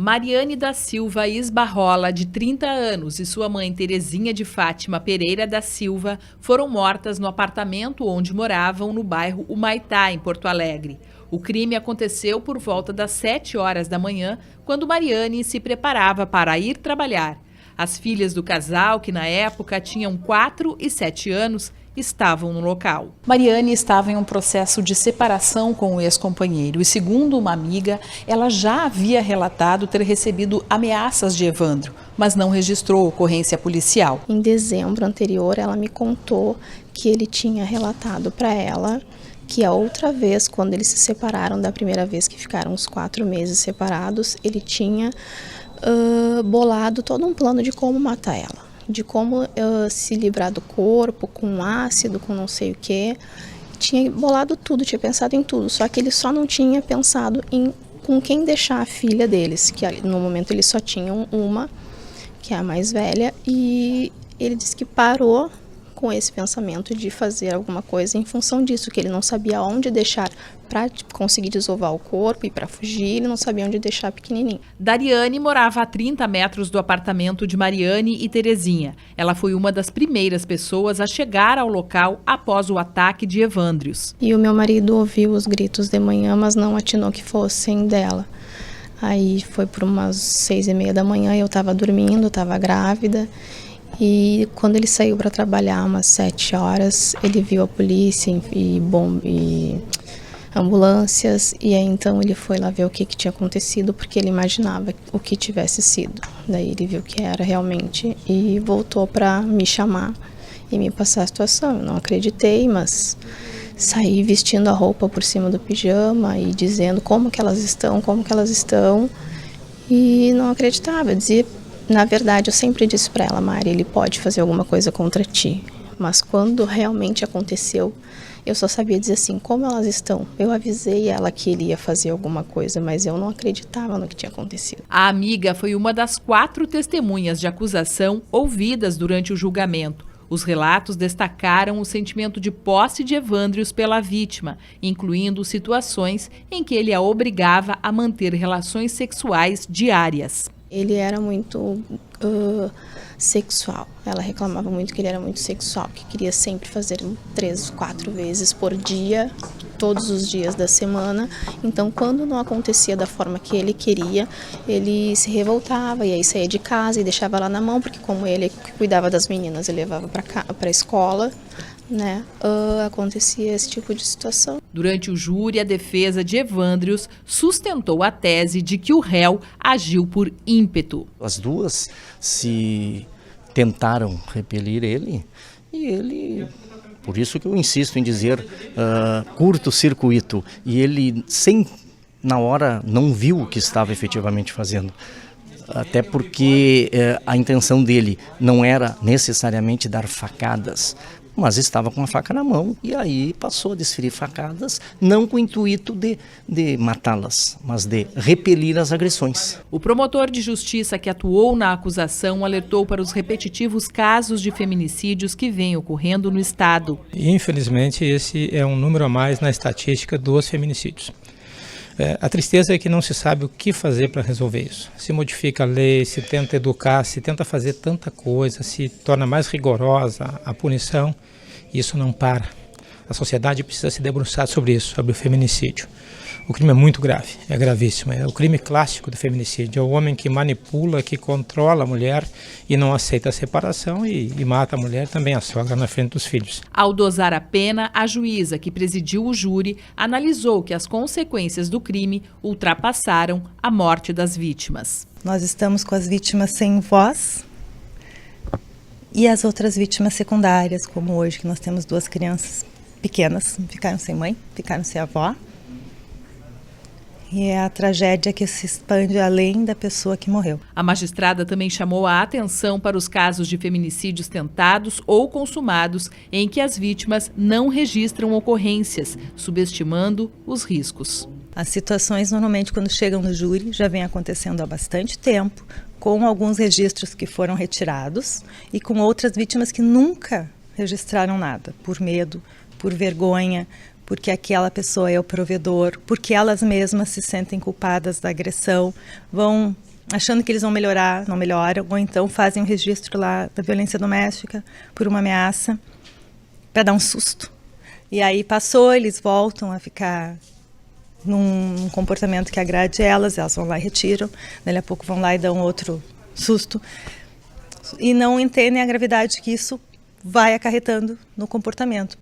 Mariane da Silva Isbarrola, de 30 anos, e sua mãe Terezinha de Fátima Pereira da Silva foram mortas no apartamento onde moravam no bairro Humaitá, em Porto Alegre. O crime aconteceu por volta das 7 horas da manhã, quando Mariane se preparava para ir trabalhar. As filhas do casal, que na época tinham 4 e 7 anos, estavam no local. Mariane estava em um processo de separação com o ex-companheiro e, segundo uma amiga, ela já havia relatado ter recebido ameaças de Evandro, mas não registrou ocorrência policial. Em dezembro anterior, ela me contou que ele tinha relatado para ela que a outra vez, quando eles se separaram, da primeira vez que ficaram uns 4 meses separados, ele tinha bolado todo um plano de como matar ela, de como se livrar do corpo, com ácido, com não sei o que. Tinha bolado tudo, tinha pensado em tudo, só que ele só não tinha pensado em com quem deixar a filha deles, que no momento eles só tinham uma, que é a mais velha, e ele disse que parou com esse pensamento de fazer alguma coisa em função disso, que ele não sabia onde deixar para conseguir desovar o corpo e para fugir, ele não sabia onde deixar pequenininho. Dariane morava a 30 metros do apartamento de Mariane e Terezinha. Ela foi uma das primeiras pessoas a chegar ao local após o ataque de Evandrios. E o meu marido ouviu os gritos de manhã, mas não atinou que fossem dela. Aí foi por umas 6h30 da manhã, eu estava dormindo, estava grávida. E quando ele saiu para trabalhar, umas 7 horas, ele viu a polícia e ambulâncias, e aí então ele foi lá ver o que tinha acontecido, porque ele imaginava o que tivesse sido. Daí ele viu que era realmente e voltou para me chamar e me passar a situação. Eu não acreditei, mas saí vestindo a roupa por cima do pijama e dizendo como que elas estão, e não acreditava. Eu dizia, na verdade, eu sempre disse para ela: Mari, ele pode fazer alguma coisa contra ti, mas quando realmente aconteceu, eu só sabia dizer assim, como elas estão. Eu avisei ela que ele ia fazer alguma coisa, mas eu não acreditava no que tinha acontecido. A amiga foi uma das 4 testemunhas de acusação ouvidas durante o julgamento. Os relatos destacaram o sentimento de posse de Evandrios pela vítima, incluindo situações em que ele a obrigava a manter relações sexuais diárias. Ele era muito sexual. Ela reclamava muito que ele era muito sexual, que queria sempre fazer 3, 4 vezes por dia, todos os dias da semana. Então, quando não acontecia da forma que ele queria, ele se revoltava e aí saía de casa e deixava ela na mão, porque como ele cuidava das meninas, ele levava para a escola, né? Acontecia esse tipo de situação. Durante o júri, a defesa de Evandrios sustentou a tese de que o réu agiu por ímpeto. As duas se tentaram repelir ele e ele, por isso que eu insisto em dizer curto-circuito, e ele na hora não viu o que estava efetivamente fazendo. Até porque a intenção dele não era necessariamente dar facadas, mas estava com a faca na mão e aí passou a desferir facadas, não com o intuito de matá-las, mas de repelir as agressões. O promotor de justiça que atuou na acusação alertou para os repetitivos casos de feminicídios que vêm ocorrendo no estado. Infelizmente, esse é um número a mais na estatística dos feminicídios. A tristeza é que não se sabe o que fazer para resolver isso. Se modifica a lei, se tenta educar, se tenta fazer tanta coisa, se torna mais rigorosa a punição, isso não para. A sociedade precisa se debruçar sobre isso, sobre o feminicídio. O crime é muito grave, é gravíssimo. É o crime clássico do feminicídio. É o homem que manipula, que controla a mulher e não aceita a separação e mata a mulher, também a sogra, na frente dos filhos. Ao dosar a pena, a juíza que presidiu o júri analisou que as consequências do crime ultrapassaram a morte das vítimas. Nós estamos com as vítimas sem voz e as outras vítimas secundárias, como hoje, que nós temos 2 crianças pequenas, ficaram sem mãe, ficaram sem avó. E é a tragédia que se expande além da pessoa que morreu. A magistrada também chamou a atenção para os casos de feminicídios tentados ou consumados em que as vítimas não registram ocorrências, subestimando os riscos. As situações, normalmente, quando chegam no júri, já vem acontecendo há bastante tempo, com alguns registros que foram retirados e com outras vítimas que nunca registraram nada, por medo, por vergonha, porque aquela pessoa é o provedor, porque elas mesmas se sentem culpadas da agressão, vão achando que eles vão melhorar, não melhoram, ou então fazem um registro lá da violência doméstica por uma ameaça, para dar um susto. E aí passou, eles voltam a ficar num comportamento que agrade elas vão lá e retiram, dali a pouco vão lá e dão outro susto, e não entendem a gravidade que isso vai acarretando no comportamento.